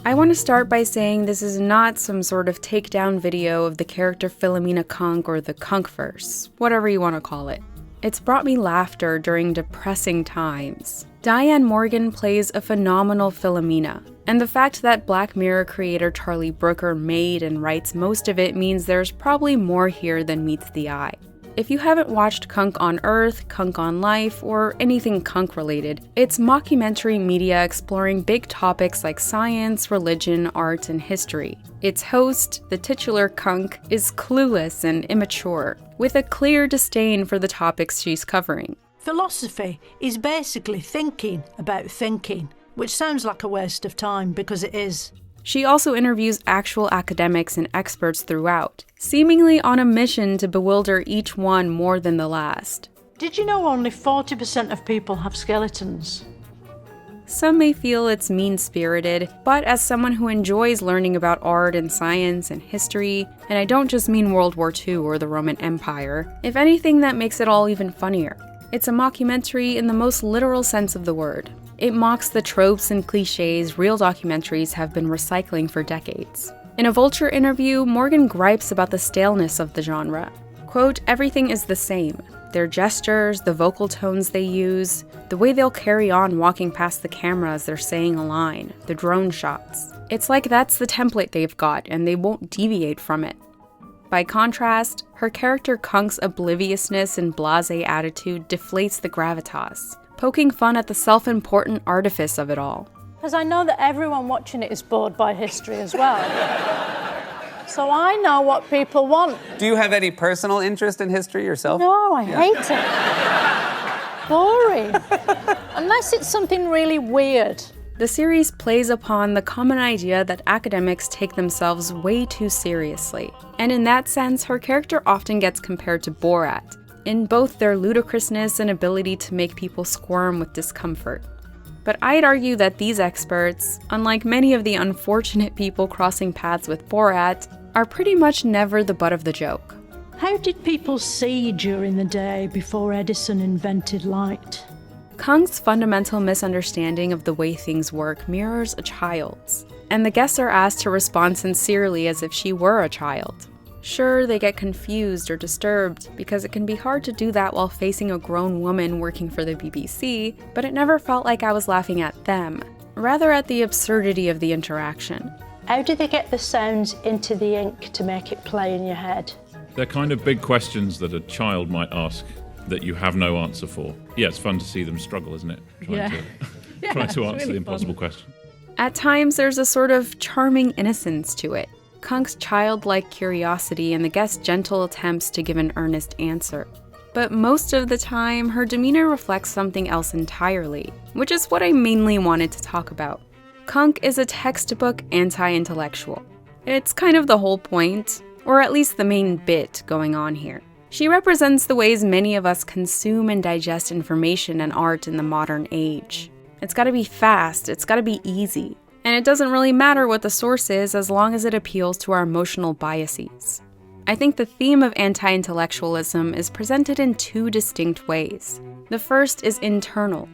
I want to start by saying this is not some sort of takedown video of the character Philomena Cunk or the Cunkverse, whatever you want to call it. It's brought me laughter during depressing times. Diane Morgan plays a phenomenal Philomena, and the fact that Black Mirror creator Charlie Brooker made and writes most of it means there's probably more here than meets the eye. If you haven't watched Cunk on Earth, Cunk on Life, or anything Cunk related, it's mockumentary media exploring big topics like science, religion, art, and history. Its host, the titular Cunk, is clueless and immature, with a clear disdain for the topics she's covering. Philosophy is basically thinking about thinking, which sounds like a waste of time because it is. She also interviews actual academics and experts throughout, seemingly on a mission to bewilder each one more than the last. Did you know only 40% of people have skeletons? Some may feel it's mean-spirited, but as someone who enjoys learning about art and science and history, and I don't just mean World War II or the Roman Empire, if anything, that makes it all even funnier. It's a mockumentary in the most literal sense of the word. It mocks the tropes and cliches real documentaries have been recycling for decades. In a Vulture interview, Morgan gripes about the staleness of the genre. Quote, "Everything is the same. Their gestures, the vocal tones they use, the way they'll carry on walking past the camera as they're saying a line, the drone shots. It's like that's the template they've got and they won't deviate from it." By contrast, her character Cunk's obliviousness and blasé attitude deflates the gravitas, poking fun at the self-important artifice of it all. Because I know that everyone watching it is bored by history as well. So I know what people want. Do you have any personal interest in history yourself? No, I hate it. Boring. Unless it's something really weird. The series plays upon the common idea that academics take themselves way too seriously. And in that sense, her character often gets compared to Borat, in both their ludicrousness and ability to make people squirm with discomfort. But I'd argue that these experts, unlike many of the unfortunate people crossing paths with Borat, are pretty much never the butt of the joke. How did people see during the day before Edison invented light? Cunk's fundamental misunderstanding of the way things work mirrors a child's, and the guests are asked to respond sincerely as if she were a child. Sure, they get confused or disturbed, because it can be hard to do that while facing a grown woman working for the BBC, but it never felt like I was laughing at them, rather at the absurdity of the interaction. How do they get the sounds into the ink to make it play in your head? They're kind of big questions that a child might ask that you have no answer for. Yeah, it's fun to see them struggle, isn't it? Trying to answer the impossible question. At times, there's a sort of charming innocence to it. Cunk's childlike curiosity and the guest's gentle attempts to give an earnest answer. But most of the time, her demeanor reflects something else entirely, which is what I mainly wanted to talk about. Cunk is a textbook anti-intellectual. It's kind of the whole point, or at least the main bit going on here. She represents the ways many of us consume and digest information and art in the modern age. It's gotta be fast, it's gotta be easy. And it doesn't really matter what the source is as long as it appeals to our emotional biases. I think the theme of anti-intellectualism is presented in two distinct ways. The first is internal.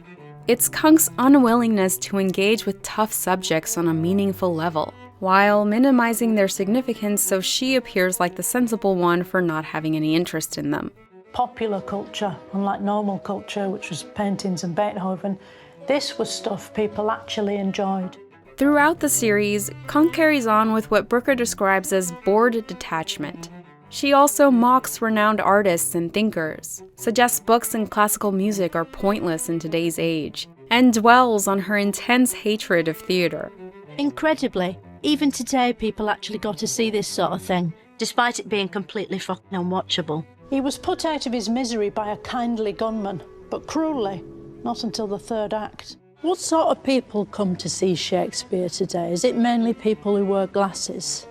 It's Cunk's unwillingness to engage with tough subjects on a meaningful level, while minimizing their significance so she appears like the sensible one for not having any interest in them. Popular culture, unlike normal culture, which was paintings and Beethoven, this was stuff people actually enjoyed. Throughout the series, Cunk carries on with what Brooker describes as bored detachment. She also mocks renowned artists and thinkers, suggests books and classical music are pointless in today's age, and dwells on her intense hatred of theatre. Incredibly, even today people actually got to see this sort of thing, despite it being completely fucking unwatchable. He was put out of his misery by a kindly gunman, but cruelly, not until the third act. What sort of people come to see Shakespeare today? Is it mainly people who wear glasses?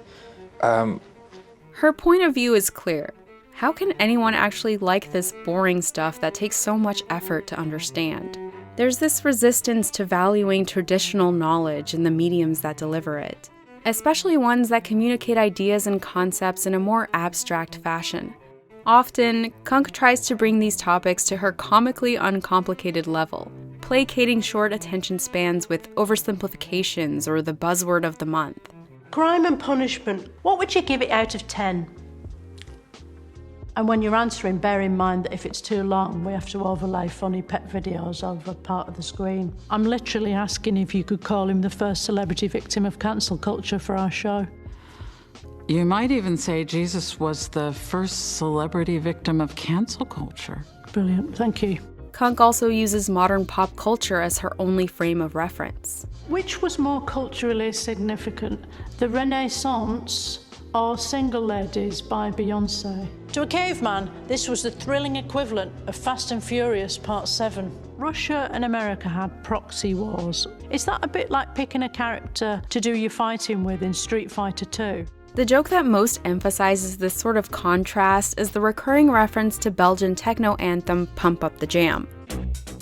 Her point of view is clear. How can anyone actually like this boring stuff that takes so much effort to understand? There's this resistance to valuing traditional knowledge in the mediums that deliver it, especially ones that communicate ideas and concepts in a more abstract fashion. Often, Cunk tries to bring these topics to her comically uncomplicated level, placating short attention spans with oversimplifications or the buzzword of the month. Crime and punishment. What would you give it out of 10? And when you're answering, bear in mind that if it's too long, we have to overlay funny pet videos over part of the screen. I'm literally asking if you could call him the first celebrity victim of cancel culture for our show. You might even say Jesus was the first celebrity victim of cancel culture. Brilliant, thank you. Cunk also uses modern pop culture as her only frame of reference. Which was more culturally significant, the Renaissance or Single Ladies by Beyoncé? To a caveman, this was the thrilling equivalent of Fast and Furious Part 7. Russia and America had proxy wars. Is that a bit like picking a character to do your fighting with in Street Fighter 2? The joke that most emphasizes this sort of contrast is the recurring reference to Belgian techno anthem Pump Up the Jam,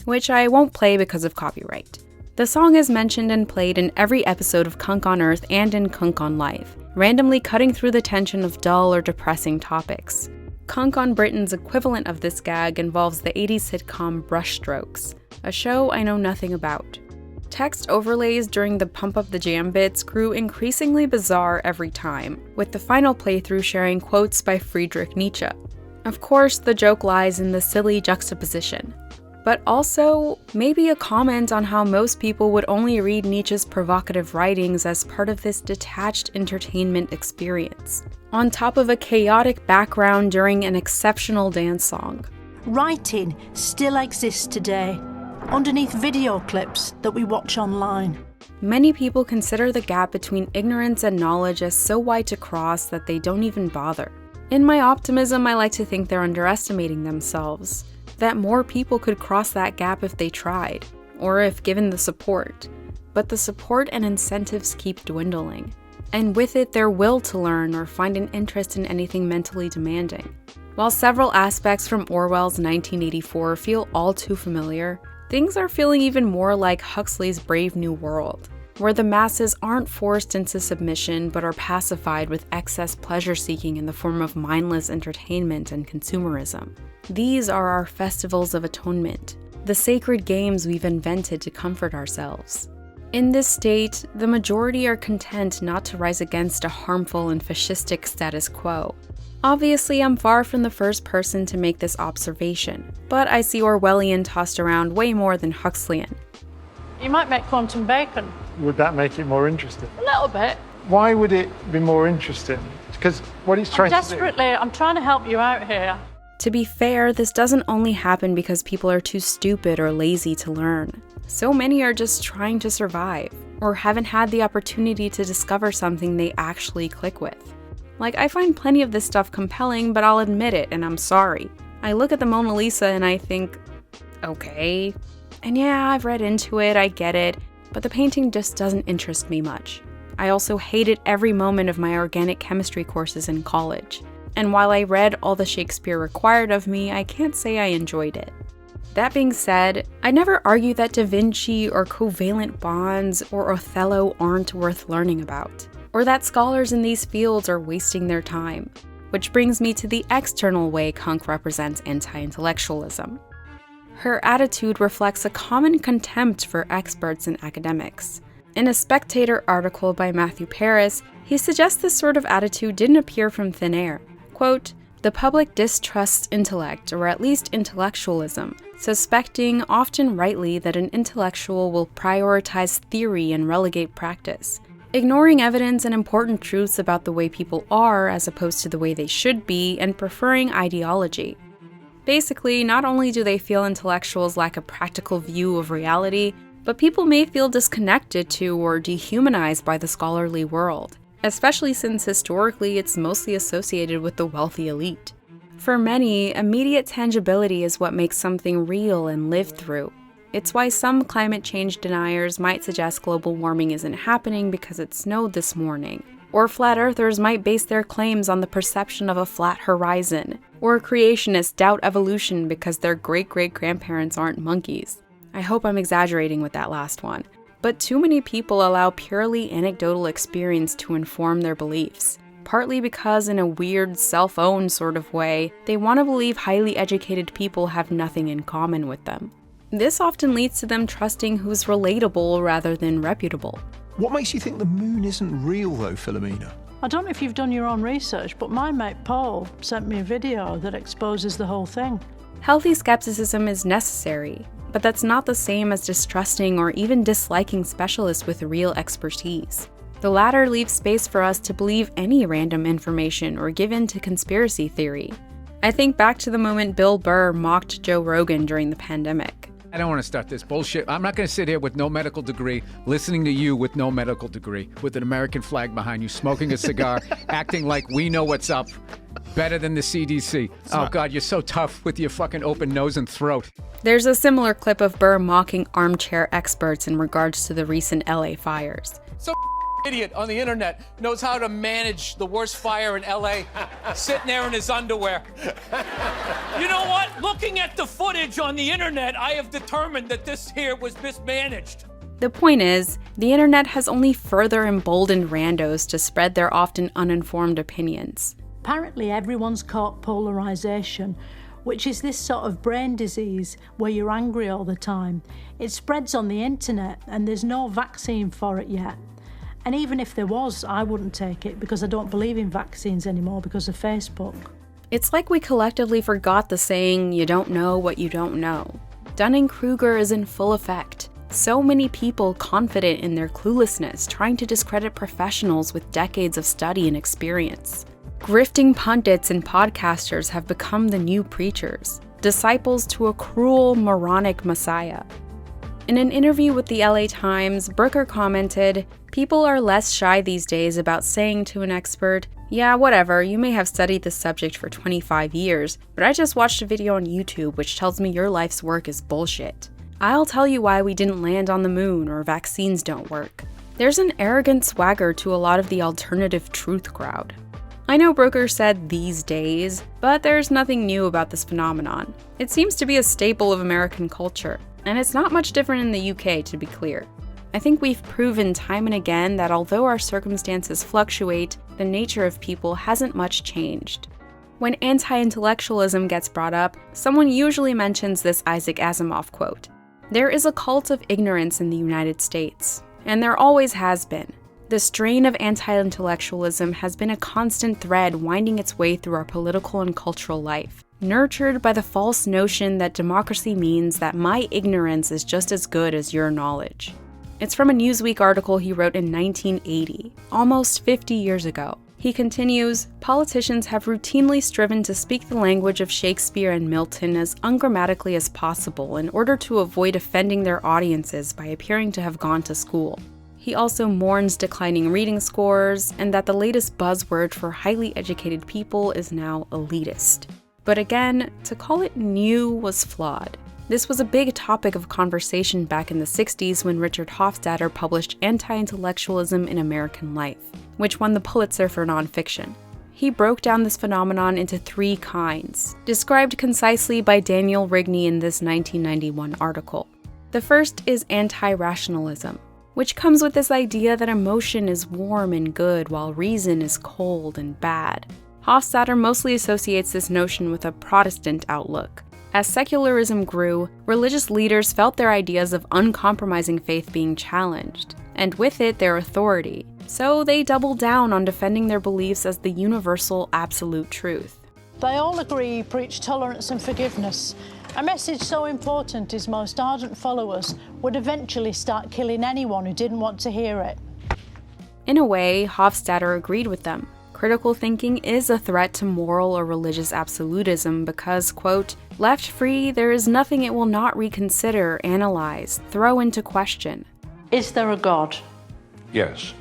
which I won't play because of copyright. The song is mentioned and played in every episode of Cunk on Earth and in Cunk on Life, randomly cutting through the tension of dull or depressing topics. Cunk on Britain's equivalent of this gag involves the 80s sitcom Brushstrokes, a show I know nothing about. Text overlays during the Pump Up the Jam bits grew increasingly bizarre every time, with the final playthrough sharing quotes by Friedrich Nietzsche. Of course, the joke lies in the silly juxtaposition, but also maybe a comment on how most people would only read Nietzsche's provocative writings as part of this detached entertainment experience, on top of a chaotic background during an exceptional dance song. Writing still exists today, underneath video clips that we watch online. Many people consider the gap between ignorance and knowledge as so wide to cross that they don't even bother. In my optimism, I like to think they're underestimating themselves, that more people could cross that gap if they tried, or if given the support. But the support and incentives keep dwindling, and with it their will to learn or find an interest in anything mentally demanding. While several aspects from Orwell's 1984 feel all too familiar, things are feeling even more like Huxley's Brave New World, where the masses aren't forced into submission but are pacified with excess pleasure-seeking in the form of mindless entertainment and consumerism. These are our festivals of atonement, the sacred games we've invented to comfort ourselves. In this state, the majority are content not to rise against a harmful and fascistic status quo. Obviously, I'm far from the first person to make this observation, but I see Orwellian tossed around way more than Huxleyan. You might make quantum bacon. Would that make it more interesting? A little bit. Why would it be more interesting? Because what he's trying to do... I'm trying to help you out here. To be fair, this doesn't only happen because people are too stupid or lazy to learn. So many are just trying to survive, or haven't had the opportunity to discover something they actually click with. Like, I find plenty of this stuff compelling, but I'll admit it, and I'm sorry. I look at the Mona Lisa and I think, okay. And yeah, I've read into it, I get it, but the painting just doesn't interest me much. I also hated every moment of my organic chemistry courses in college. And while I read all the Shakespeare required of me, I can't say I enjoyed it. That being said, I never argue that Da Vinci or covalent bonds or Othello aren't worth learning about, or that scholars in these fields are wasting their time. Which brings me to the external way Cunk represents anti-intellectualism. Her attitude reflects a common contempt for experts and academics. In a Spectator article by Matthew Paris, he suggests this sort of attitude didn't appear from thin air. Quote, "The public distrusts intellect, or at least intellectualism, suspecting, often rightly, that an intellectual will prioritize theory and relegate practice, ignoring evidence and important truths about the way people are as opposed to the way they should be, and preferring ideology." Basically, not only do they feel intellectuals lack a practical view of reality, but people may feel disconnected to or dehumanized by the scholarly world, especially since historically it's mostly associated with the wealthy elite. For many, immediate tangibility is what makes something real and lived through. It's why some climate change deniers might suggest global warming isn't happening because it snowed this morning, or flat earthers might base their claims on the perception of a flat horizon, or creationists doubt evolution because their great-great-grandparents aren't monkeys. I hope I'm exaggerating with that last one. But too many people allow purely anecdotal experience to inform their beliefs, partly because in a weird, self-owned sort of way, they want to believe highly educated people have nothing in common with them. This often leads to them trusting who's relatable rather than reputable. What makes you think the moon isn't real, though, Philomena? I don't know if you've done your own research, but my mate Paul sent me a video that exposes the whole thing. Healthy skepticism is necessary, but that's not the same as distrusting or even disliking specialists with real expertise. The latter leaves space for us to believe any random information or give in to conspiracy theory. I think back to the moment Bill Burr mocked Joe Rogan during the pandemic. I don't want to start this bullshit. I'm not going to sit here with no medical degree, listening to you with no medical degree, with an American flag behind you, smoking a cigar, acting like we know what's up. Better than the CDC. Oh, God, you're so tough with your fucking open nose and throat. There's a similar clip of Burr mocking armchair experts in regards to the recent LA fires. Some idiot on the internet knows how to manage the worst fire in LA, sitting there in his underwear. You know what? Looking at the footage on the internet, I have determined that this here was mismanaged. The point is, the internet has only further emboldened randos to spread their often uninformed opinions. Apparently everyone's caught polarisation, which is this sort of brain disease where you're angry all the time. It spreads on the internet and there's no vaccine for it yet. And even if there was, I wouldn't take it because I don't believe in vaccines anymore because of Facebook. It's like we collectively forgot the saying, you don't know what you don't know. Dunning-Kruger is in full effect. So many people confident in their cluelessness, trying to discredit professionals with decades of study and experience. Grifting pundits and podcasters have become the new preachers, disciples to a cruel, moronic messiah. In an interview with the LA Times, Brooker commented, "People are less shy these days about saying to an expert, 'Yeah, whatever, you may have studied this subject for 25 years, but I just watched a video on YouTube which tells me your life's work is bullshit. I'll tell you why we didn't land on the moon or vaccines don't work.'" There's an arrogant swagger to a lot of the alternative truth crowd. I know Brooker said these days, but there's nothing new about this phenomenon. It seems to be a staple of American culture, and it's not much different in the UK, to be clear. I think we've proven time and again that although our circumstances fluctuate, the nature of people hasn't much changed. When anti-intellectualism gets brought up, someone usually mentions this Isaac Asimov quote. There is a cult of ignorance in the United States, and there always has been. The strain of anti-intellectualism has been a constant thread winding its way through our political and cultural life, nurtured by the false notion that democracy means that my ignorance is just as good as your knowledge. It's from a Newsweek article he wrote in 1980, almost 50 years ago. He continues, "Politicians have routinely striven to speak the language of Shakespeare and Milton as ungrammatically as possible in order to avoid offending their audiences by appearing to have gone to school." He also mourns declining reading scores and that the latest buzzword for highly educated people is now elitist. But again, to call it new was flawed. This was a big topic of conversation back in the 60s when Richard Hofstadter published Anti-Intellectualism in American Life, which won the Pulitzer for nonfiction. He broke down this phenomenon into 3 kinds, described concisely by Daniel Rigney in this 1991 article. The first is anti-rationalism, which comes with this idea that emotion is warm and good while reason is cold and bad. Hofstadter mostly associates this notion with a Protestant outlook. As secularism grew, religious leaders felt their ideas of uncompromising faith being challenged, and with it their authority, so they doubled down on defending their beliefs as the universal absolute truth. They all agree you preach tolerance and forgiveness. A message so important his most ardent followers would eventually start killing anyone who didn't want to hear it. In a way, Hofstadter agreed with them. Critical thinking is a threat to moral or religious absolutism because, quote, "Left free, there is nothing it will not reconsider, analyze, throw into question." Is there a God? Yes.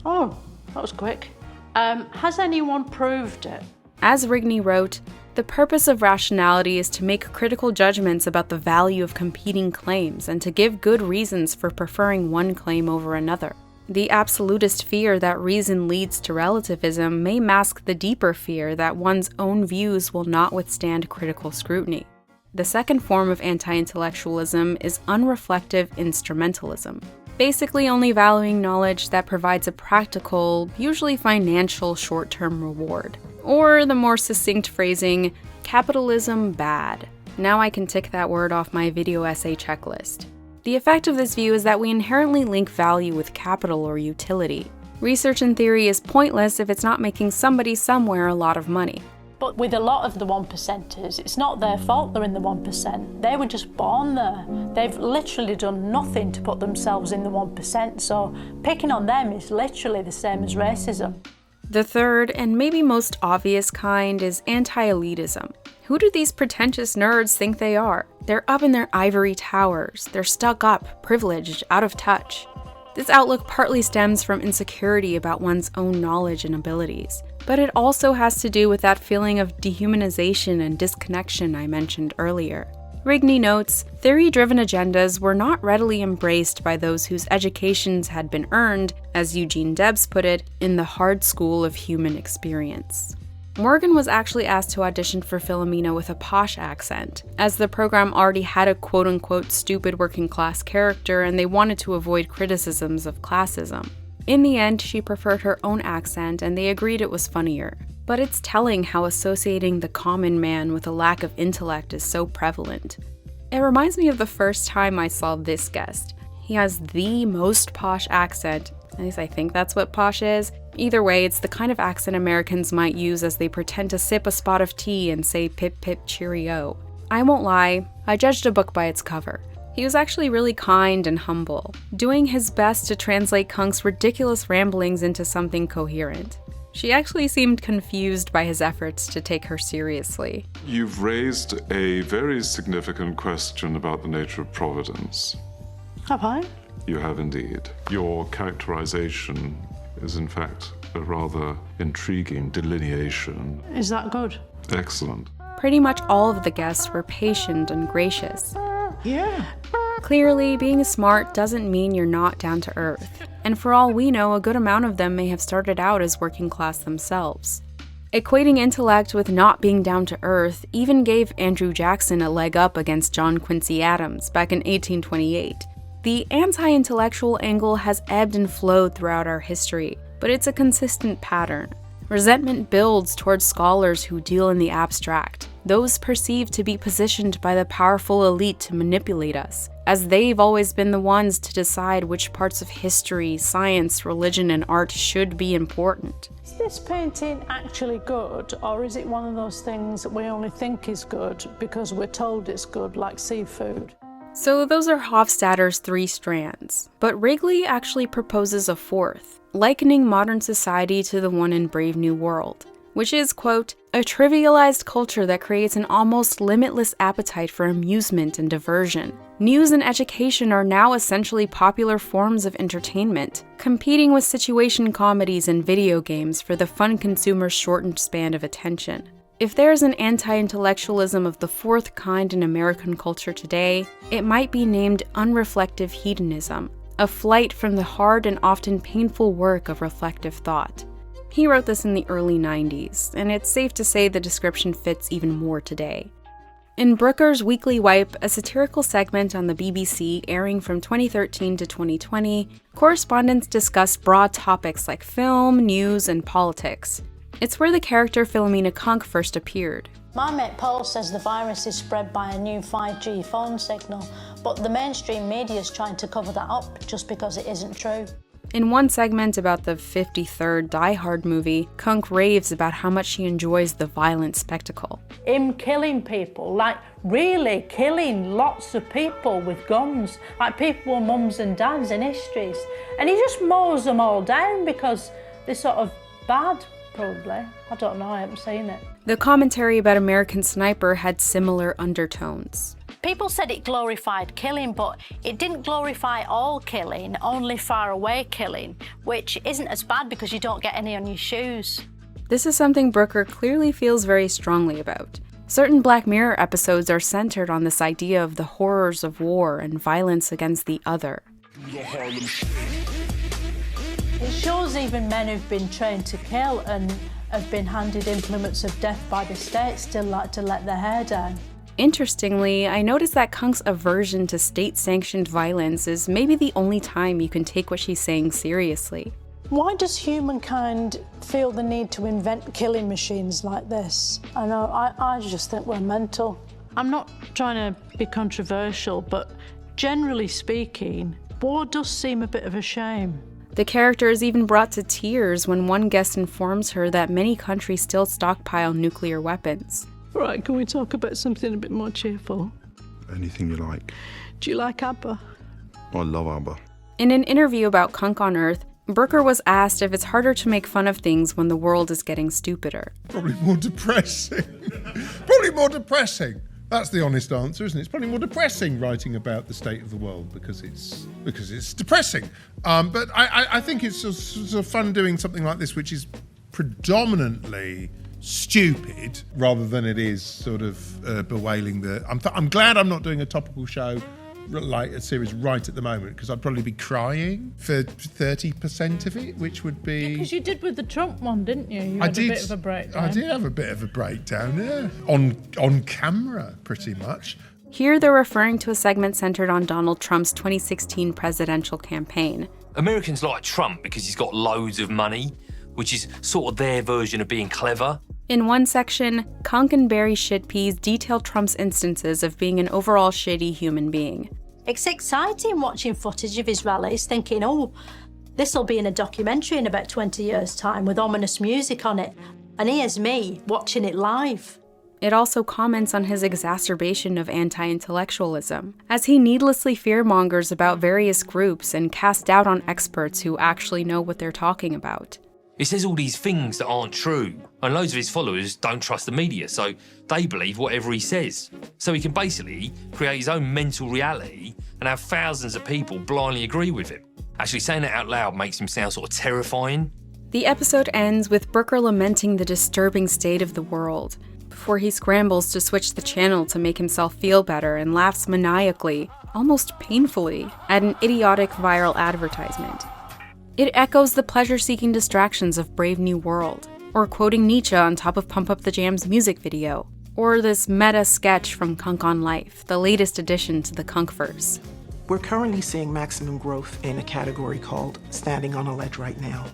Oh, that was quick. Has anyone proved it? As Rigney wrote, the purpose of rationality is to make critical judgments about the value of competing claims and to give good reasons for preferring one claim over another. The absolutist fear that reason leads to relativism may mask the deeper fear that one's own views will not withstand critical scrutiny. The second form of anti-intellectualism is unreflective instrumentalism, basically only valuing knowledge that provides a practical, usually financial short-term reward. Or the more succinct phrasing, capitalism bad. Now I can tick that word off my video essay checklist. The effect of this view is that we inherently link value with capital or utility. Research and theory is pointless if it's not making somebody somewhere a lot of money. But with a lot of the 1%ers, it's not their fault they're in the 1%. They were just born there. They've literally done nothing to put themselves in the 1%, so picking on them is literally the same as racism. The third, and maybe most obvious kind, is anti-elitism. Who do these pretentious nerds think they are? They're up in their ivory towers. They're stuck up, privileged, out of touch. This outlook partly stems from insecurity about one's own knowledge and abilities, but it also has to do with that feeling of dehumanization and disconnection I mentioned earlier. Rigney notes, theory-driven agendas were not readily embraced by those whose educations had been earned, as Eugene Debs put it, in the hard school of human experience. Morgan was actually asked to audition for Philomena with a posh accent, as the program already had a quote-unquote stupid working-class character and they wanted to avoid criticisms of classism. In the end, she preferred her own accent and they agreed it was funnier. But it's telling how associating the common man with a lack of intellect is so prevalent. It reminds me of the first time I saw this guest. He has the most posh accent. At least I think that's what posh is. Either way, it's the kind of accent Americans might use as they pretend to sip a spot of tea and say pip pip cheerio. I won't lie, I judged a book by its cover. He was actually really kind and humble, doing his best to translate Cunk's ridiculous ramblings into something coherent. She actually seemed confused by his efforts to take her seriously. You've raised a very significant question about the nature of providence. Have I? You have indeed. Your characterization is in fact a rather intriguing delineation. Is that good? Excellent. Pretty much all of the guests were patient and gracious. Yeah. Clearly, being smart doesn't mean you're not down to earth. And for all we know, a good amount of them may have started out as working class themselves. Equating intellect with not being down to earth even gave Andrew Jackson a leg up against John Quincy Adams back in 1828. The anti-intellectual angle has ebbed and flowed throughout our history, but it's a consistent pattern. Resentment builds towards scholars who deal in the abstract, those perceived to be positioned by the powerful elite to manipulate us, as they've always been the ones to decide which parts of history, science, religion, and art should be important. Is this painting actually good, or is it one of those things that we only think is good because we're told it's good, like seafood? So those are Hofstadter's 3 strands, but Wrigley actually proposes a fourth, likening modern society to the one in Brave New World, which is, quote, a trivialized culture that creates an almost limitless appetite for amusement and diversion. News and education are now essentially popular forms of entertainment, competing with situation comedies and video games for the fun consumer's shortened span of attention. If there's an anti-intellectualism of the fourth kind in American culture today, it might be named unreflective hedonism, a flight from the hard and often painful work of reflective thought. He wrote this in the early 90s, and it's safe to say the description fits even more today. In Brooker's Weekly Wipe, a satirical segment on the BBC airing from 2013 to 2020, correspondents discussed broad topics like film, news, and politics. It's where the character Philomena Cunk first appeared. My mate Paul says the virus is spread by a new 5G phone signal, but the mainstream media is trying to cover that up just because it isn't true. In one segment about the 53rd Die Hard movie, Cunk raves about how much she enjoys the violent spectacle. Him killing people, like really killing lots of people with guns, like people with mums and dads in histories. And he just mows them all down because they're sort of bad, probably. I don't know, I haven't seen it. The commentary about American Sniper had similar undertones. People said it glorified killing, but it didn't glorify all killing, only far away killing, which isn't as bad because you don't get any on your shoes. This is something Brooker clearly feels very strongly about. Certain Black Mirror episodes are centered on this idea of the horrors of war and violence against the other. It shows even men who've been trained to kill and have been handed implements of death by the state still like to let their hair down. Interestingly, I noticed that Cunk's aversion to state-sanctioned violence is maybe the only time you can take what she's saying seriously. Why does humankind feel the need to invent killing machines like this? I know, I just think we're mental. I'm not trying to be controversial, but generally speaking, war does seem a bit of a shame. The character is even brought to tears when one guest informs her that many countries still stockpile nuclear weapons. Right, can we talk about something a bit more cheerful? Anything you like. Do you like ABBA? I love ABBA. In an interview about Cunk on Earth, Brooker was asked if it's harder to make fun of things when the world is getting stupider. Probably more depressing. Probably more depressing. That's the honest answer, isn't it? It's probably more depressing writing about the state of the world because it's depressing. But I think it's sort of fun doing something like this, which is predominantly stupid rather than it is sort of bewailing the. I'm glad I'm not doing a topical show like a series right at the moment, because I'd probably be crying for 30% of it, which would be... Because you did with the Trump one, didn't you? You had a bit of a breakdown. I did have a bit of a breakdown, yeah. On camera, pretty much. Here they're referring to a segment centered on Donald Trump's 2016 presidential campaign. Americans like Trump because he's got loads of money, which is sort of their version of being clever. In one section, Cunk and Barry Shitpeas detail Trump's instances of being an overall shitty human being. It's exciting watching footage of his rallies, thinking, oh, this'll be in a documentary in about 20 years' time with ominous music on it. And here's me watching it live. It also comments on his exacerbation of anti-intellectualism, as he needlessly fearmongers about various groups and casts doubt on experts who actually know what they're talking about. He says all these things that aren't true, and loads of his followers don't trust the media, so they believe whatever he says. So he can basically create his own mental reality and have thousands of people blindly agree with him. Actually, saying that out loud makes him sound sort of terrifying. The episode ends with Brooker lamenting the disturbing state of the world, before he scrambles to switch the channel to make himself feel better and laughs maniacally, almost painfully, at an idiotic viral advertisement. It echoes the pleasure-seeking distractions of Brave New World, or quoting Nietzsche on top of Pump Up the Jam's music video, or this meta sketch from Cunk on Life, the latest addition to the Cunkverse. We're currently seeing maximum growth in a category called Standing on a Ledge Right Now.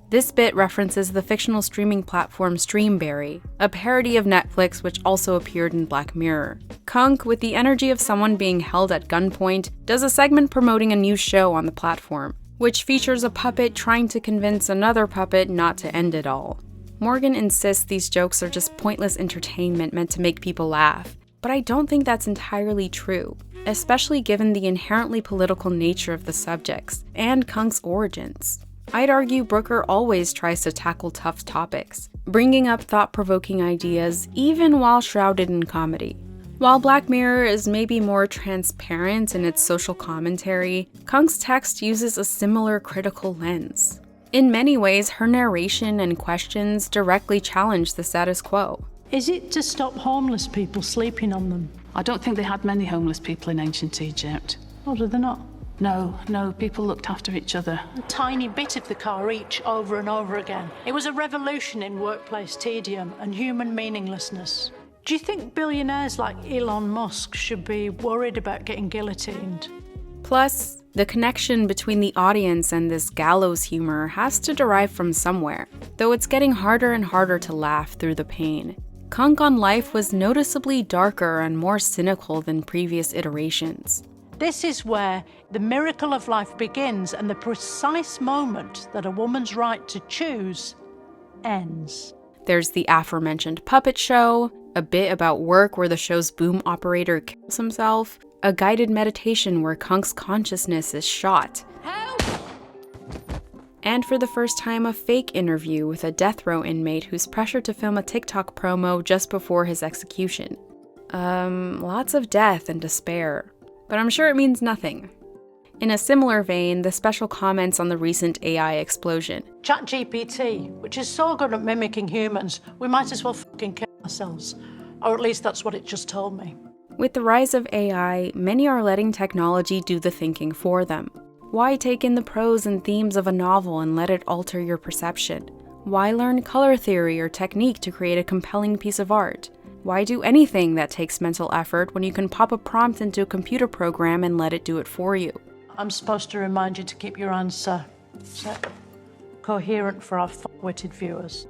This bit references the fictional streaming platform Streamberry, a parody of Netflix which also appeared in Black Mirror. Cunk, with the energy of someone being held at gunpoint, does a segment promoting a new show on the platform, which features a puppet trying to convince another puppet not to end it all. Morgan insists these jokes are just pointless entertainment meant to make people laugh, but I don't think that's entirely true, especially given the inherently political nature of the subjects and Cunk's origins. I'd argue Brooker always tries to tackle tough topics, bringing up thought-provoking ideas even while shrouded in comedy. While Black Mirror is maybe more transparent in its social commentary, Cunk's text uses a similar critical lens. In many ways, her narration and questions directly challenge the status quo. Is it to stop homeless people sleeping on them? I don't think they had many homeless people in ancient Egypt. Oh, did they not? No, people looked after each other. A tiny bit of the car each, over and over again. It was a revolution in workplace tedium and human meaninglessness. Do you think billionaires like Elon Musk should be worried about getting guillotined? Plus, the connection between the audience and this gallows humor has to derive from somewhere, though it's getting harder and harder to laugh through the pain. Cunk on Life was noticeably darker and more cynical than previous iterations. This is where the miracle of life begins and the precise moment that a woman's right to choose ends. There's the aforementioned puppet show, a bit about work where the show's boom operator kills himself, a guided meditation where Cunk's consciousness is shot. Help! And for the first time, a fake interview with a death row inmate who's pressured to film a TikTok promo just before his execution. Lots of death and despair. But I'm sure it means nothing. In a similar vein, the special comments on the recent AI explosion. ChatGPT, which is so good at mimicking humans, we might as well fucking kill ourselves. Or at least that's what it just told me. With the rise of AI, many are letting technology do the thinking for them. Why take in the prose and themes of a novel and let it alter your perception? Why learn color theory or technique to create a compelling piece of art? Why do anything that takes mental effort when you can pop a prompt into a computer program and let it do it for you? I'm supposed to remind you to keep your answer coherent for our witted viewers.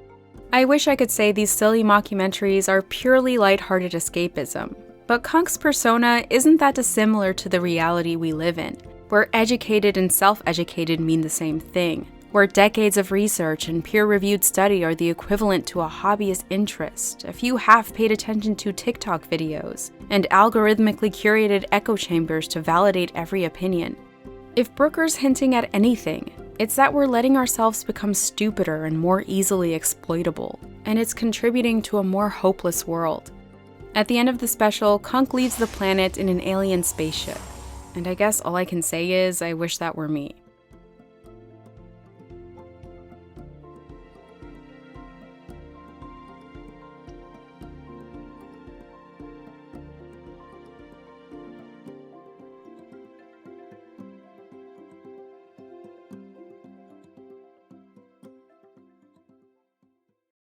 I wish I could say these silly mockumentaries are purely lighthearted escapism, But Cunk's persona isn't that dissimilar to the reality we live in, where educated and self-educated mean the same thing, where decades of research and peer-reviewed study are the equivalent to a hobbyist interest, a few half-paid attention to TikTok videos, and algorithmically curated echo chambers to validate every opinion. If Brooker's hinting at anything, it's that we're letting ourselves become stupider and more easily exploitable, and it's contributing to a more hopeless world. At the end of the special, Cunk leaves the planet in an alien spaceship, and I guess all I can say is I wish that were me.